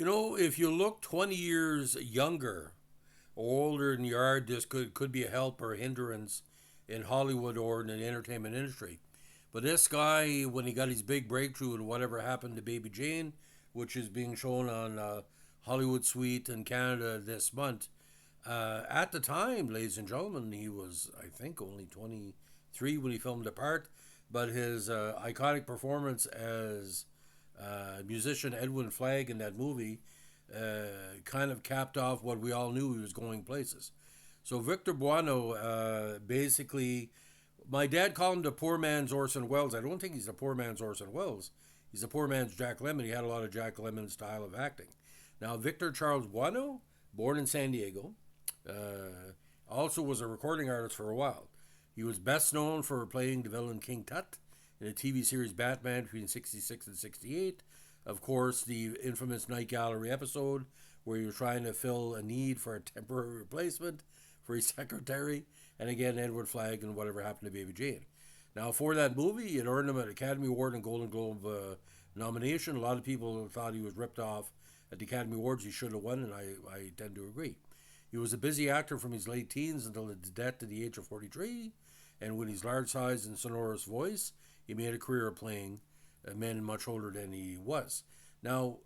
If you look 20 years younger or older than you are, this could be a help or a hindrance in Hollywood or in the entertainment industry. But this guy, when he got his big breakthrough and whatever happened to Baby Jane, which is being shown on Hollywood Suite in Canada this month, at the time, ladies and gentlemen, he was, I think, only 23 when he filmed the part. But his iconic performance as musician Edwin Flagg in that movie kind of capped off what we all knew he was going places. So Victor Buono, basically, my dad called him the poor man's Orson Welles. I don't think he's the poor man's Orson Welles. He's the poor man's Jack Lemmon. He had a lot of Jack Lemmon style of acting. Now, Victor Charles Buono, born in San Diego, also was a recording artist for a while. He was best known for playing the villain King Tut in the TV series Batman between 66 and 68. Of course, the infamous Night Gallery episode where he was trying to fill a need for a temporary replacement for his secretary. And again, Edward Flagg and whatever happened to Baby Jane. Now, for that movie, it earned him an Academy Award and Golden Globe nomination. A lot of people thought he was ripped off at the Academy Awards. He should have won, and I tend to agree. He was a busy actor from his late teens until his death at the age of 43, and with his large size and sonorous voice, he made a career of playing men much older than he was. Now,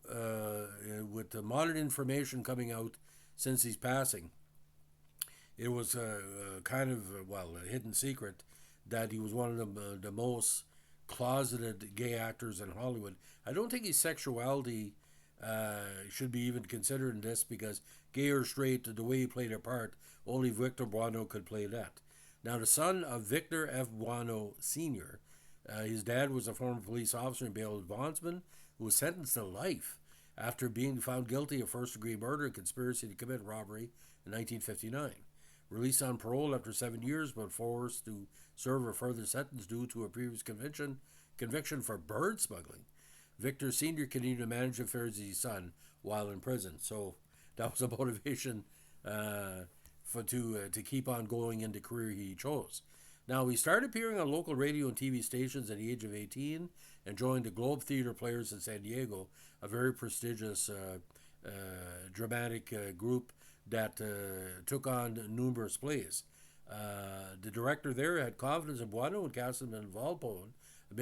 with the modern information coming out since his passing, it was kind of, a hidden secret that he was one of the most closeted gay actors in Hollywood. I don't think his sexuality should be even considered in this because gay or straight, the way he played a part, only Victor Buono could play that. Now, the son of Victor F. Buono Sr., his dad was a former police officer and bail bondsman who was sentenced to life after being found guilty of first-degree murder and conspiracy to commit robbery in 1959. Released on parole after 7 years, but forced to serve a further sentence due to a previous conviction for bird smuggling. Victor Sr. continued to manage affairs of his son while in prison. So that was a motivation to keep on going in the career he chose. Now, he started appearing on local radio and TV stations at the age of 18 and joined the Globe Theater Players in San Diego, a very prestigious dramatic group that took on numerous plays. The director there had confidence in Buono and cast him in Volpone, A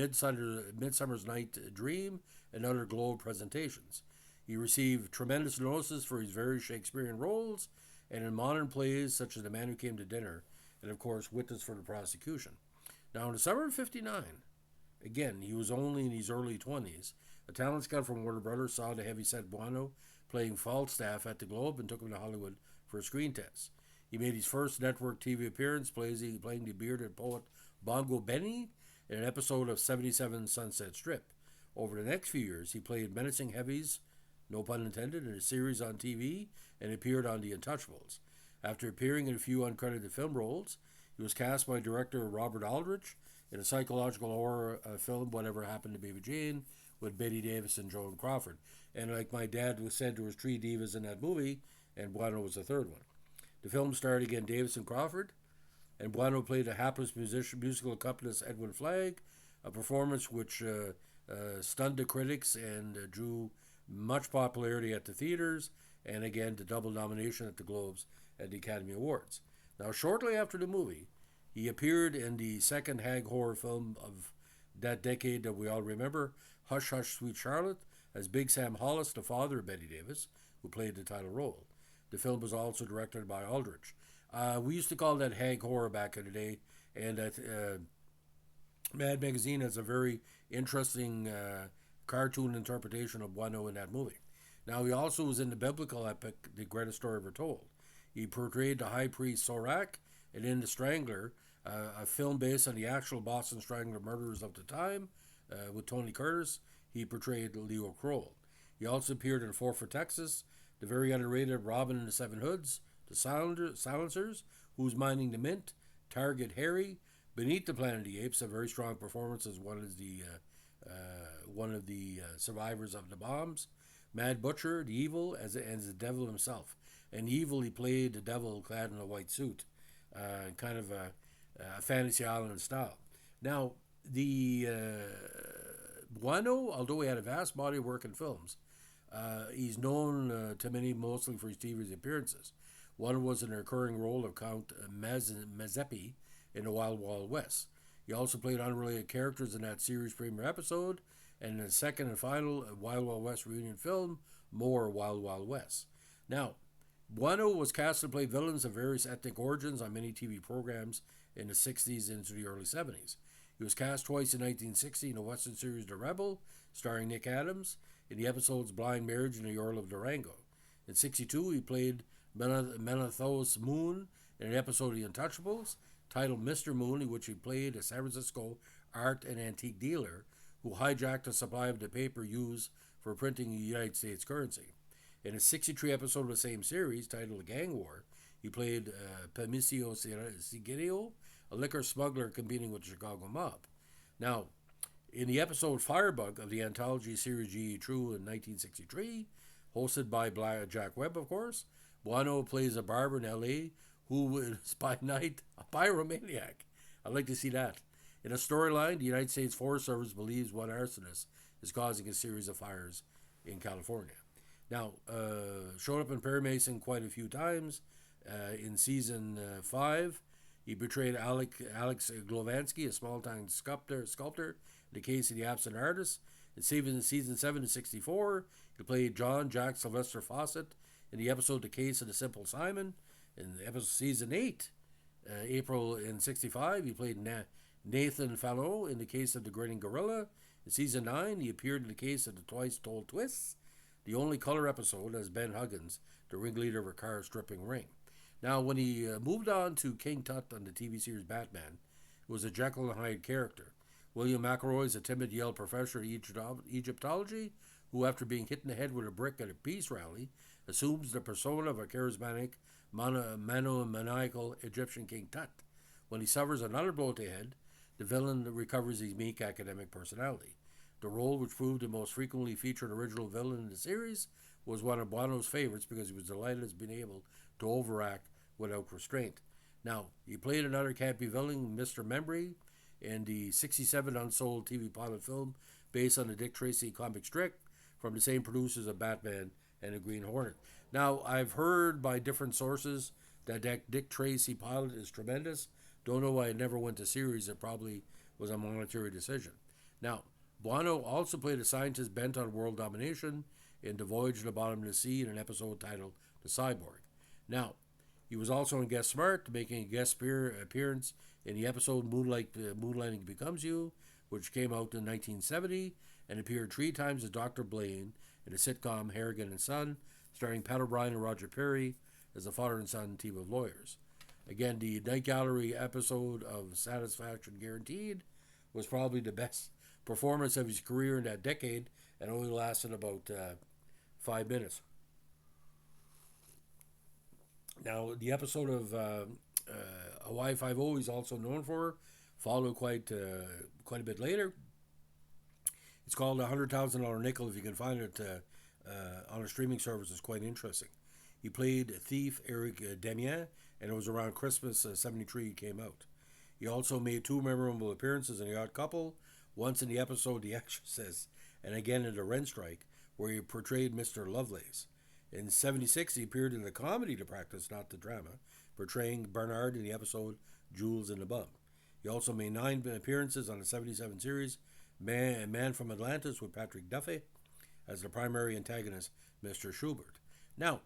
Midsummer's Night Dream, and other Globe presentations. He received tremendous notices for his various Shakespearean roles and in modern plays such as The Man Who Came to Dinner and, of course, Witness for the Prosecution. Now, in the summer of 59, again, he was only in his early 20s, a talent scout from Warner Brothers saw the heavyset Buono playing Falstaff at the Globe and took him to Hollywood for a screen test. He made his first network TV appearance playing the bearded poet Bongo Benny in an episode of 77 Sunset Strip. Over the next few years, he played menacing heavies, no pun intended, in a series on TV and appeared on The Untouchables. After appearing in a few uncredited film roles, he was cast by director Robert Aldrich in a psychological horror film, Whatever Happened to Baby Jane, with Bette Davis and Joan Crawford. And like my dad was said, there was three divas in that movie, and Buono was the third one. The film starred again Davis and Crawford, and Buono played a hapless musical accompanist Edwin Flagg, a performance which stunned the critics and drew much popularity at the theaters, and again the double nomination at the Globes and the Academy Awards. Now, shortly after the movie, he appeared in the second Hag horror film of that decade that we all remember, Hush Hush Sweet Charlotte, as Big Sam Hollis, the father of Bette Davis, who played the title role. The film was also directed by Aldrich. We used to call that Hag horror back in the day, and Mad Magazine has a very interesting cartoon interpretation of Buono in that movie. Now, he also was in the biblical epic The Greatest Story Ever Told. He portrayed the high priest Sorak, and in The Strangler, a film based on the actual Boston Strangler murderers of the time, with Tony Curtis, he portrayed Leo Kroll. He also appeared in Four for Texas, the very underrated Robin and the Seven Hoods, The Silencers, Who's Minding the Mint, Target Harry, Beneath the Planet of the Apes, a very strong performance as one of the survivors of the bombs, Mad Butcher, the Evil, as the devil himself. And Evil, he played the devil clad in a white suit, kind of a fantasy island style. Now, the Buono, although he had a vast body of work in films, He's known to many mostly for his TV appearances. One was in a recurring role of Count Mazeppi in The Wild Wild West. He also played unrelated characters in that series' premiere episode and in the second and final Wild Wild West reunion film, More Wild Wild West. Now, Buono was cast to play villains of various ethnic origins on many TV programs in the 60s into the early 70s. He was cast twice in 1960 in the Western series The Rebel, starring Nick Adams, in the episodes Blind Marriage and The Earl of Durango. In 62, he played Menethos Moon in an episode of The Untouchables, titled Mr. Moon, in which he played a San Francisco art and antique dealer who hijacked a supply of the paper used for printing the United States currency. In a 63 episode of the same series, titled Gang War, he played Pamicio Sigirio, a liquor smuggler competing with the Chicago mob. Now, in the episode Firebug of the anthology series G.E. True in 1963, hosted by Jack Webb, of course, Buono plays a barber in L.A. who is by night a pyromaniac. I'd like to see that. In a storyline, the United States Forest Service believes one arsonist is causing a series of fires in California. Now, showed up in Perry Mason quite a few times. In season 5, he portrayed Alex Glovansky, a small-time sculptor, in the case of The Absent Artist. In season 7 in 64, he played John Jack Sylvester Fawcett in the episode The Case of the Simple Simon. In the episode season 8, April in 65, he played Nathan Fallot in the case of The Grinning Gorilla. In season 9, he appeared in the case of The Twice Told Twists, the only color episode as Ben Huggins, the ringleader of a car stripping ring. Now, when he moved on to King Tut on the TV series Batman, it was a Jekyll and Hyde character. William McElroy is a timid Yale professor of Egyptology who, after being hit in the head with a brick at a peace rally, assumes the persona of a charismatic, monomaniacal Egyptian King Tut. When he suffers another blow to the head, the villain recovers his meek academic personality. The role, which proved the most frequently featured original villain in the series, was one of Buono's favorites because he was delighted as being able to overact without restraint. Now, he played another campy villain, Mr. Membry, in the 67 unsold TV pilot film based on the Dick Tracy comic strip from the same producers of Batman and the Green Hornet. Now, I've heard by different sources that Dick Tracy pilot is tremendous. Don't know why it never went to series. It probably was a monetary decision. Now, Buono also played a scientist bent on world domination in The Voyage to the Bottom of the Sea in an episode titled The Cyborg. Now, he was also in Get Smart, making a guest appearance in the episode Moonlighting Becomes You, which came out in 1970, and appeared 3 times as Dr. Blaine in the sitcom Harrigan and Son, starring Pat O'Brien and Roger Perry as the father and son team of lawyers. Again, the Night Gallery episode of Satisfaction Guaranteed was probably the best performance of his career in that decade, and only lasted about 5 minutes. Now, the episode of Hawaii Five-O he's also known for followed quite a bit later. It's called $100,000 Nickel. If you can find it on a streaming service, it's quite interesting. He played thief Eric Demian, and it was around Christmas '73 he came out. He also made 2 memorable appearances in The Odd Couple, once in the episode The Exorcist, and again in The Rent Strike, where he portrayed Mr. Lovelace. In '76, he appeared in the comedy to practice, not the drama, portraying Bernard in the episode Jules and the Bum. He also made 9 appearances on the '77 series Man from Atlantis with Patrick Duffy as the primary antagonist, Mr. Schubert. Now,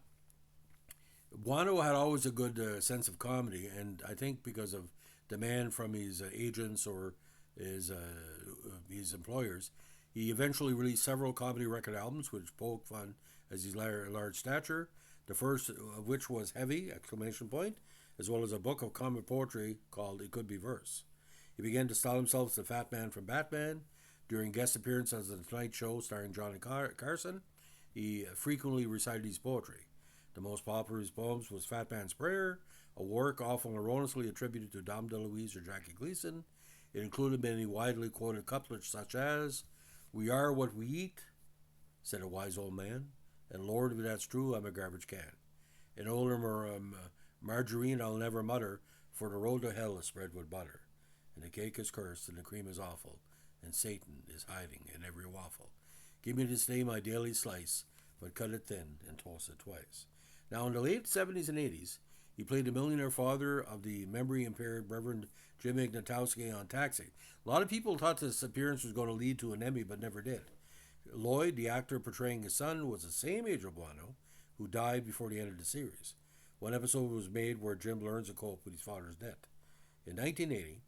Buono had always a good sense of comedy, and I think because of demand from his agents or his employers, he eventually released several comedy record albums which poked fun as his large stature, the first of which was Heavy! As well as a book of comic poetry called It Could Be Verse. He began to style himself as the Fat Man from Batman. During guest appearances on The Tonight Show starring Johnny Carson, he frequently recited his poetry. The most popular of his poems was Fat Man's Prayer, a work often erroneously attributed to Dom DeLuise or Jackie Gleason. It included many widely quoted couplets such as, "We are what we eat," said a wise old man, and "Lord, if that's true, I'm a garbage can. And older margarine I'll never mutter, for the road to hell is spread with butter. And the cake is cursed, and the cream is awful, and Satan is hiding in every waffle. Give me this day my daily slice, but cut it thin and toast it twice. Now, in the late 70s and 80s, he played the millionaire father of the memory impaired Reverend Jim Ignatowski on Taxi. A lot of people thought this appearance was going to lead to an Emmy, but never did. Lloyd, the actor portraying his son, was the same age of Buono, who died before the end of the series. One episode was made where Jim learns to cope with his father's death. In 1980,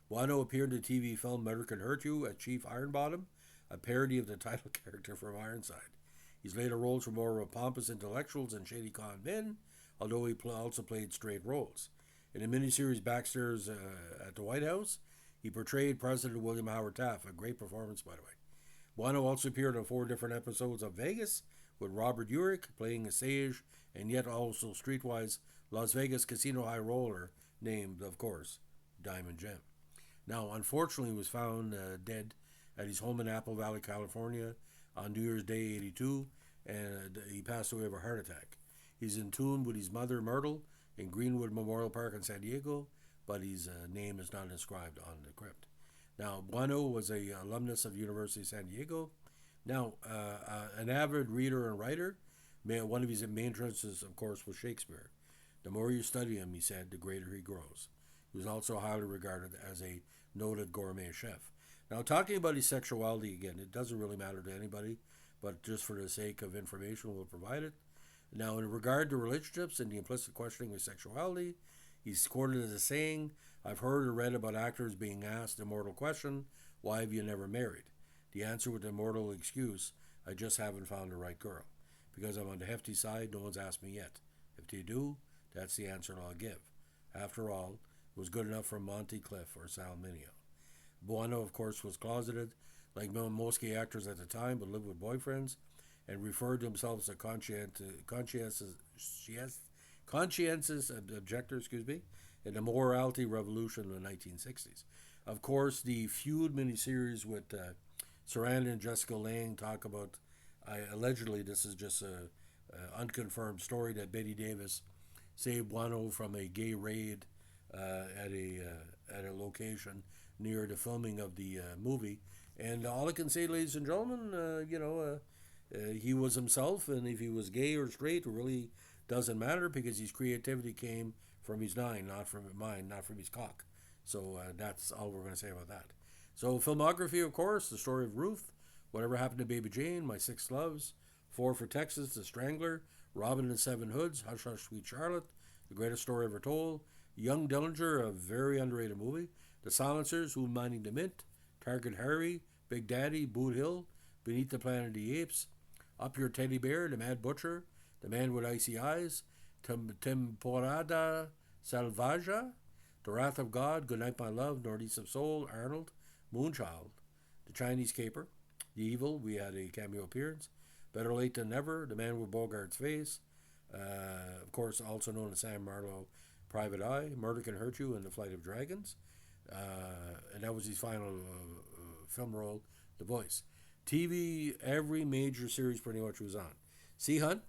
Buono appeared in the TV film Murder Can Hurt You as Chief Ironbottom, a parody of the title character from Ironside. He's later roles for more pompous intellectuals and shady con men, although he also played straight roles. In the miniseries Backstairs at the White House, he portrayed President William Howard Taft, a great performance, by the way. Buono also appeared on 4 different episodes of Vegas, with Robert Urich playing a sage and yet also streetwise Las Vegas casino high roller named, of course, Diamond Gem. Now, unfortunately, he was found dead at his home in Apple Valley, California on New Year's Day 82, and he passed away of a heart attack. He's entombed with his mother, Myrtle, in Greenwood Memorial Park in San Diego, but his name is not inscribed on the crypt. Now, Buono was an alumnus of the University of San Diego. Now, an avid reader and writer, one of his main interests, of course, was Shakespeare. The more you study him, he said, the greater he grows. He was also highly regarded as a noted gourmet chef. Now, talking about his sexuality again, it doesn't really matter to anybody, but just for the sake of information, we'll provide it. Now, in regard to relationships and the implicit questioning of sexuality, he's quoted as saying, I've heard or read about actors being asked the immortal question, why have you never married? The answer with the immortal excuse, I just haven't found the right girl. Because I'm on the hefty side, no one's asked me yet. If they do, that's the answer I'll give. After all, it was good enough for Monty Cliff or Sal Mineo. Buono, of course, was closeted, like most gay actors at the time, but lived with boyfriends, and referred to himself as a conscientious objector, in the morality revolution in the 1960s. Of course, the Feud miniseries with Sarandon and Jessica Lange talk about, allegedly, this is just a unconfirmed story, that Betty Davis saved Buono from a gay raid at a location near the filming of the movie. And all I can say, ladies and gentlemen, he was himself, and if he was gay or straight, it really doesn't matter, because his creativity came from his nine, not from mine, not from his cock. So that's all we're going to say about that. So filmography, of course, The Story of Ruth, Whatever Happened to Baby Jane, My Six Loves, Four for Texas, The Strangler, Robin and Seven Hoods, Hush Hush Sweet Charlotte, The Greatest Story Ever Told, Young Dillinger, a very underrated movie, The Silencers, Who Minding the Mint, Target Harry, Big Daddy, Boot Hill, Beneath the Planet of the Apes, Up Your Teddy Bear, The Mad Butcher, The Man with Icy Eyes, Temporada Salvaja, The Wrath of God, Goodnight My Love, Northeast of Soul, Arnold, Moonchild, The Chinese Caper, The Evil, we had a cameo appearance, Better Late Than Never, The Man with Bogart's Face, of course, also known as Sam Marlowe, Private Eye, Murder Can Hurt You, and The Flight of Dragons, and that was his final film role, The Voice. TV, every major series pretty much was on. Sea Hunt,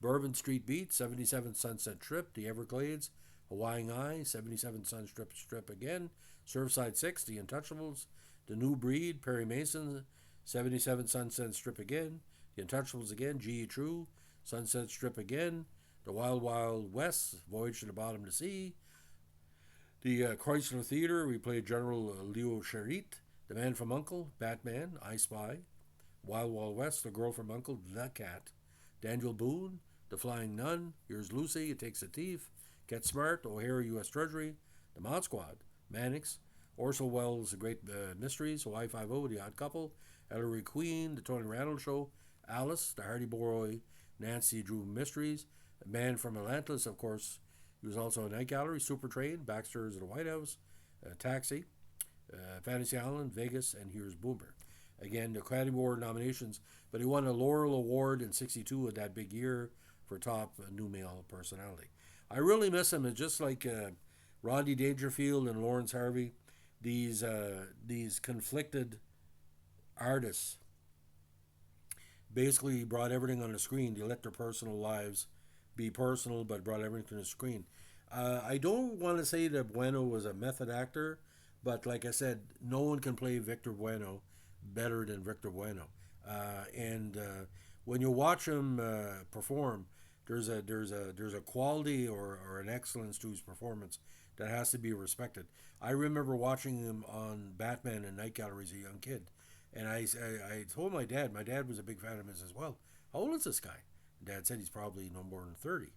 Bourbon Street Beat, 77 Sunset Strip, The Everglades, Hawaiian Eye, 77 Sunset Strip again, Surfside 6, The Untouchables, The New Breed, Perry Mason, 77 Sunset Strip again, The Untouchables again, G.E. True, Sunset Strip again, The Wild Wild West, Voyage to the Bottom of the Sea, the Chrysler Theater, we played General Leo Cherit, The Man from U.N.C.L.E., Batman, I Spy, Wild Wild West, The Girl from U.N.C.L.E., The Cat, Daniel Boone, The Flying Nun, Here's Lucy, It Takes a Thief, Get Smart, O'Hare U.S. Treasury, The Mod Squad, Mannix, Orson Welles' The Great Mysteries, Hawaii Five-O, The Odd Couple, Ellery Queen, The Tony Randall Show, Alice, The Hardy Boy, Nancy Drew Mysteries, Man from Atlantis, of course, he was also in Night Gallery, Super Train, Backstairs at the White House, Taxi, Fantasy Island, Vegas, and Here's Boomer. Again, the Academy Award nominations, but he won a Laurel Award in '62 of that big year for top new male personality. I really miss him. It's just like Rodney Dangerfield and Lawrence Harvey, these conflicted artists basically brought everything on the screen. They let their personal lives be personal, but brought everything to the screen. I don't want to say that Buono was a method actor, but like I said, no one can play Victor Buono better than Victor Bueno. And when you watch him perform, there's a quality or an excellence to his performance that has to be respected. I remember watching him on Batman and Night Gallery as a young kid, and I told my dad. My dad was a big fan of his as well. How old is this guy? Dad said he's probably no more than 30.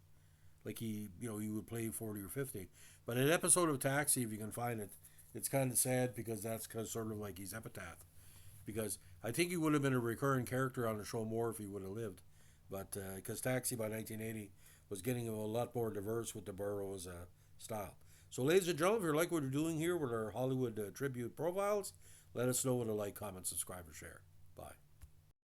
Like he would play 40 or 50. But an episode of Taxi, if you can find it, it's kind of sad because that's kind of sort of like his epitaph. Because I think he would have been a recurring character on the show more if he would have lived. But because Taxi by 1980 was getting a lot more diverse with the Burroughs style. So, ladies and gentlemen, if you like what we're doing here with our Hollywood tribute profiles, let us know with a like, comment, subscribe, or share. Bye.